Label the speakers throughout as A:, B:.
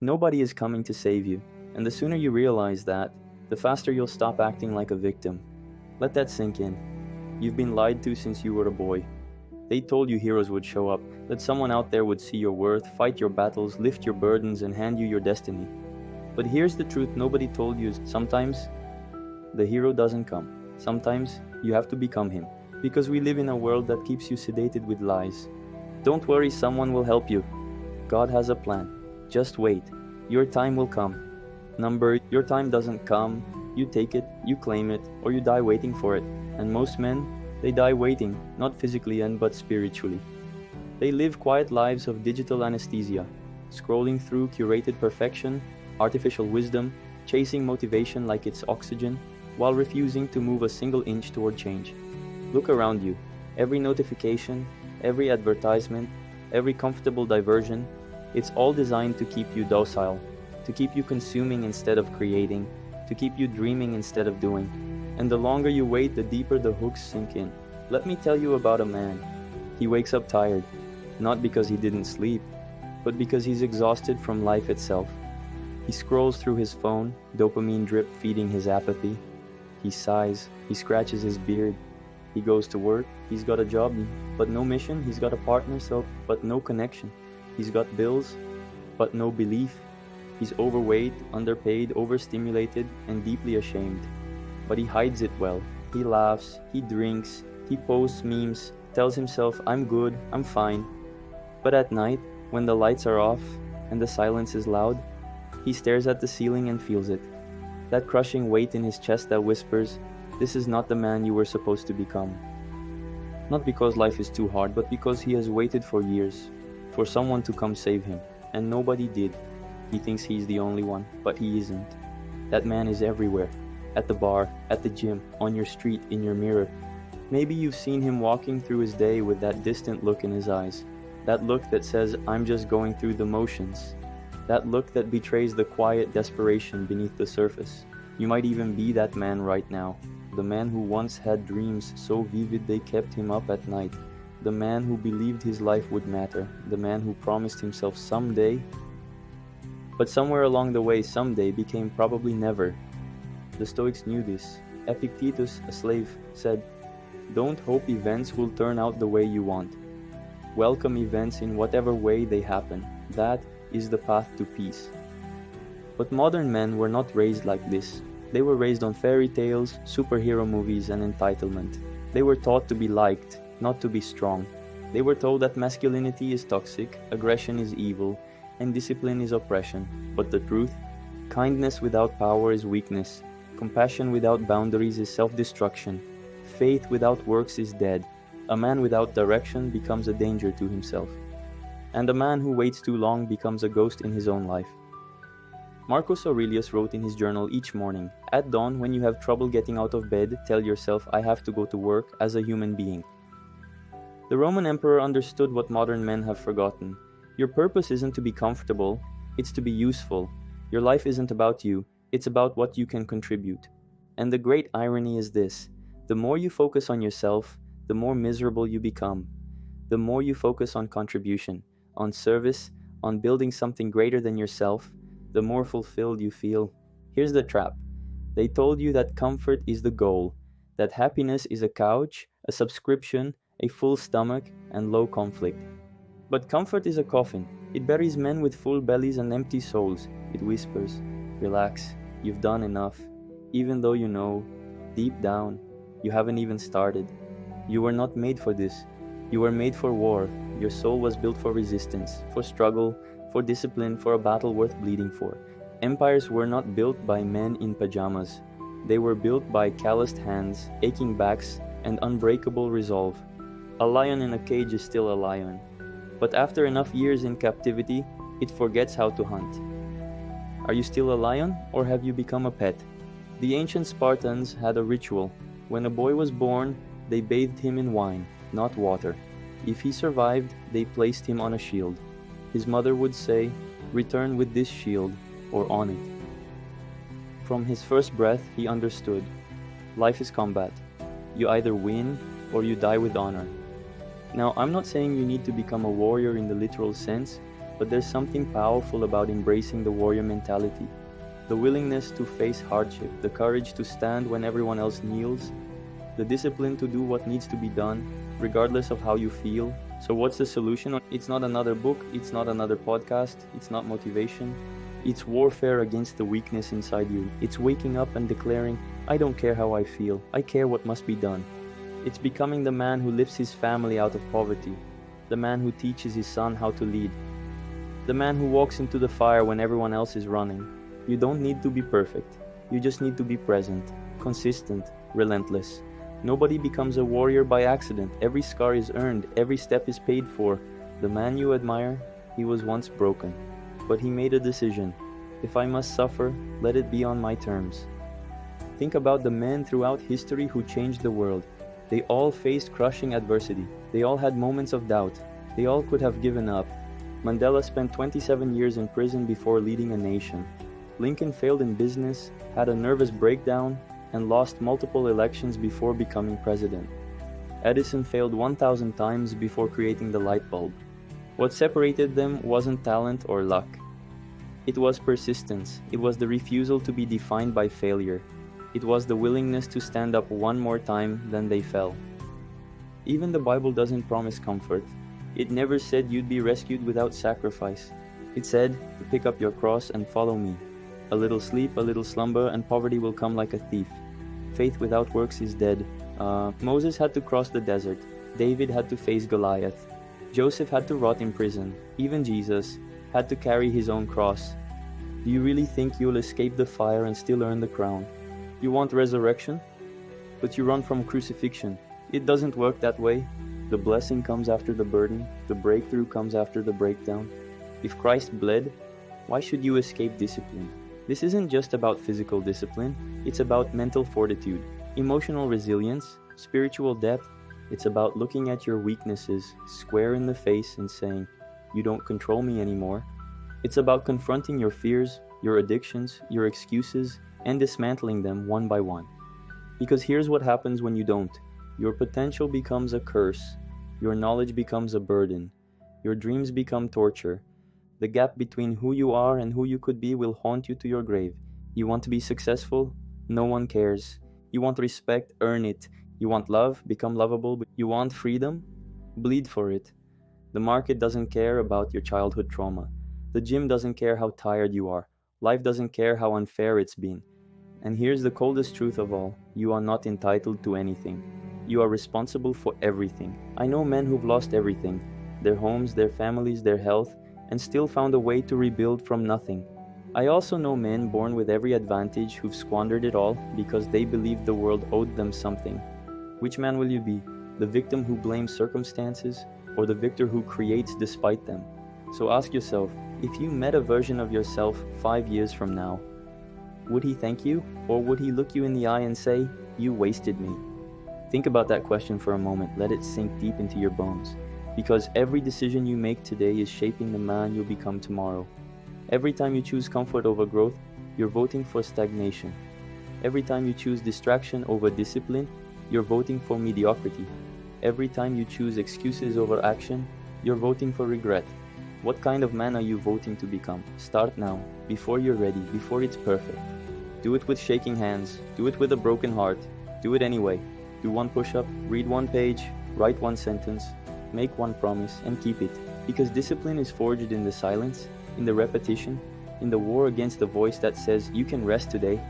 A: Nobody is coming to save you, and the sooner you realize that, the faster you'll stop acting like a victim. Let that sink in. You've been lied to since you were a boy. They told you heroes would show up, that someone out there would see your worth, fight your battles, lift your burdens, and hand you your destiny. But here's the truth nobody told you: sometimes the hero doesn't come. Sometimes you have to become him. Because we live in a world that keeps you sedated with lies. Don't worry, someone will help you. God has a plan. Just wait. Your time will come. Your time doesn't come. You take it, you claim it, or you die waiting for it. And most men, they die waiting, not physically but spiritually. They live quiet lives of digital anesthesia, scrolling through curated perfection, artificial wisdom, chasing motivation like it's oxygen, while refusing to move a single inch toward change. Look around you. Every notification, every advertisement, every comfortable diversion, it's all designed to keep you docile, to keep you consuming instead of creating, to keep you dreaming instead of doing. And the longer you wait, the deeper the hooks sink in. Let me tell you about a man. He wakes up tired, not because he didn't sleep, but because he's exhausted from life itself. He scrolls through his phone, dopamine drip feeding his apathy. He sighs, he scratches his beard. He goes to work, he's got a job, but no mission. He's got a partner, but no connection. He's got bills, but no belief. He's overweight, underpaid, overstimulated, and deeply ashamed. But he hides it well. He laughs, he drinks, he posts memes, tells himself, I'm good, I'm fine. But at night, when the lights are off and the silence is loud, he stares at the ceiling and feels it. That crushing weight in his chest that whispers, this is not the man you were supposed to become. Not because life is too hard, but because he has waited for years for someone to come save him, and nobody did. He thinks he's the only one, but he isn't. That man is everywhere. At the bar, at the gym, on your street, in your mirror. Maybe you've seen him walking through his day with that distant look in his eyes. That look that says, I'm just going through the motions. That look that betrays the quiet desperation beneath the surface. You might even be that man right now. The man who once had dreams so vivid they kept him up at night. The man who believed his life would matter. The man who promised himself someday. But somewhere along the way, someday became probably never. The Stoics knew this. Epictetus, a slave, said, don't hope events will turn out the way you want. Welcome events in whatever way they happen. That is the path to peace. But modern men were not raised like this. They were raised on fairy tales, superhero movies, and entitlement. They were taught to be liked, not to be strong. They were told that masculinity is toxic, aggression is evil, and discipline is oppression. But the truth? Kindness without power is weakness. Compassion without boundaries is self-destruction. Faith without works is dead. A man without direction becomes a danger to himself. And a man who waits too long becomes a ghost in his own life. Marcus Aurelius wrote in his journal each morning, at dawn, when you have trouble getting out of bed, tell yourself, I have to go to work as a human being. The Roman emperor understood what modern men have forgotten. Your purpose isn't to be comfortable, it's to be useful. Your life isn't about you, it's about what you can contribute. And the great irony is this: the more you focus on yourself, the more miserable you become. The more you focus on contribution, on service, on building something greater than yourself, the more fulfilled you feel. Here's the trap. They told you that comfort is the goal, that happiness is a couch, a subscription, a full stomach, and low conflict. But comfort is a coffin. It buries men with full bellies and empty souls. It whispers, relax, you've done enough, even though you know, deep down, you haven't even started. You were not made for this. You were made for war. Your soul was built for resistance, for struggle, for discipline, for a battle worth bleeding for. Empires were not built by men in pajamas. They were built by calloused hands, aching backs, and unbreakable resolve. A lion in a cage is still a lion. But after enough years in captivity, it forgets how to hunt. Are you still a lion, or have you become a pet? The ancient Spartans had a ritual. When a boy was born, they bathed him in wine, not water. If he survived, they placed him on a shield. His mother would say, return with this shield, or on it. From his first breath, he understood. Life is combat. You either win, or you die with honor. Now, I'm not saying you need to become a warrior in the literal sense, but there's something powerful about embracing the warrior mentality. The willingness to face hardship, the courage to stand when everyone else kneels, the discipline to do what needs to be done, regardless of how you feel. So what's the solution? It's not another book, it's not another podcast, it's not motivation. It's warfare against the weakness inside you. It's waking up and declaring, I don't care how I feel, I care what must be done. It's becoming the man who lifts his family out of poverty, the man who teaches his son how to lead, the man who walks into the fire when everyone else is running. You don't need to be perfect, you just need to be present, consistent, relentless. Nobody becomes a warrior by accident. Every scar is earned, every step is paid for. The man you admire, he was once broken, but he made a decision. If I must suffer, let it be on my terms. Think about the men throughout history who changed the world. They all faced crushing adversity. They all had moments of doubt. They all could have given up. Mandela spent 27 years in prison before leading a nation. Lincoln failed in business, had a nervous breakdown, and lost multiple elections before becoming president. Edison failed 1,000 times before creating the light bulb. What separated them wasn't talent or luck. It was persistence. It was the refusal to be defined by failure. It was the willingness to stand up one more time than they fell. Even the Bible doesn't promise comfort. It never said you'd be rescued without sacrifice. It said, pick up your cross and follow me. A little sleep, a little slumber, and poverty will come like a thief. Faith without works is dead. Moses had to cross the desert. David had to face Goliath. Joseph had to rot in prison. Even Jesus had to carry his own cross. Do you really think you'll escape the fire and still earn the crown? You want resurrection? But you run from crucifixion. It doesn't work that way. The blessing comes after the burden. The breakthrough comes after the breakdown. If Christ bled, why should you escape discipline? This isn't just about physical discipline, it's about mental fortitude, emotional resilience, spiritual depth. It's about looking at your weaknesses square in the face and saying, you don't control me anymore. It's about confronting your fears, your addictions, your excuses, and dismantling them one by one. Because here's what happens when you don't. Your potential becomes a curse, your knowledge becomes a burden, your dreams become torture. The gap between who you are and who you could be will haunt you to your grave. You want to be successful? No one cares. You want respect? Earn it. You want love? Become lovable. You want freedom? Bleed for it. The market doesn't care about your childhood trauma. The gym doesn't care how tired you are. Life doesn't care how unfair it's been. And here's the coldest truth of all. You are not entitled to anything. You are responsible for everything. I know men who've lost everything. Their homes, their families, their health, and still found a way to rebuild from nothing. I also know men born with every advantage who've squandered it all because they believed the world owed them something. Which man will you be? The victim who blames circumstances, or the victor who creates despite them? So ask yourself, if you met a version of yourself 5 years from now, would he thank you, or would he look you in the eye and say, you wasted me? Think about that question for a moment. Let it sink deep into your bones. Because every decision you make today is shaping the man you'll become tomorrow. Every time you choose comfort over growth, you're voting for stagnation. Every time you choose distraction over discipline, you're voting for mediocrity. Every time you choose excuses over action, you're voting for regret. What kind of man are you voting to become? Start now, before you're ready, before it's perfect. Do it with shaking hands, do it with a broken heart, do it anyway. Do one push-up, read one page, write one sentence, make one promise, and keep it. Because discipline is forged in the silence, in the repetition, in the war against the voice that says, you can rest today.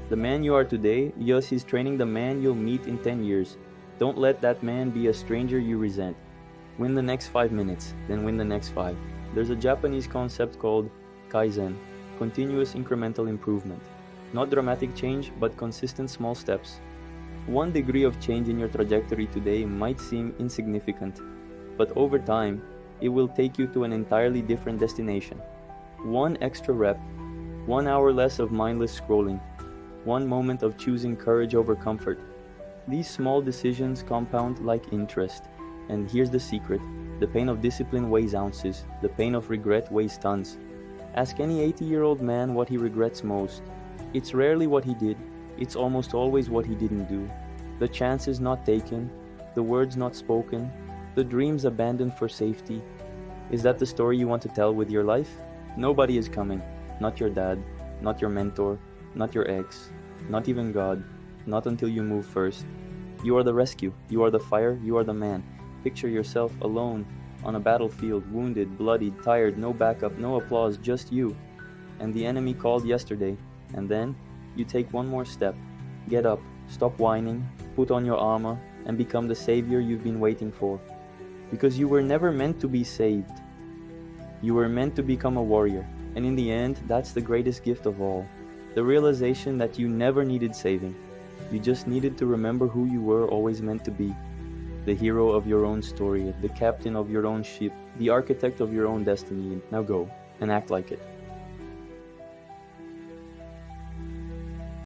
A: The man you are today, yes, is training the man you'll meet in 10 years. Don't let that man be a stranger you resent. Win the next 5 minutes, then win the next 5. There's a Japanese concept called Kaizen, continuous incremental improvement. Not dramatic change, but consistent small steps. 1 degree of change in your trajectory today might seem insignificant, but over time, it will take you to an entirely different destination. 1 extra rep, 1 hour less of mindless scrolling, 1 moment of choosing courage over comfort. These small decisions compound like interest. And here's the secret. The pain of discipline weighs ounces. The pain of regret weighs tons. Ask any 80-year-old man what he regrets most. It's rarely what he did. It's almost always what he didn't do. The chances not taken, the words not spoken, the dreams abandoned for safety. Is that the story you want to tell with your life? Nobody is coming. Not your dad, not your mentor, not your ex, not even God, not until you move first. You are the rescue, you are the fire, you are the man. Picture yourself alone on a battlefield, wounded, bloodied, tired, no backup, no applause, just you. And the enemy called yesterday, and then you take one more step. Get up, stop whining, put on your armor, and become the savior you've been waiting for. Because you were never meant to be saved. You were meant to become a warrior, and in the end, that's the greatest gift of all. The realization that you never needed saving. You just needed to remember who you were always meant to be. The hero of your own story, the captain of your own ship, the architect of your own destiny. Now go and act like it.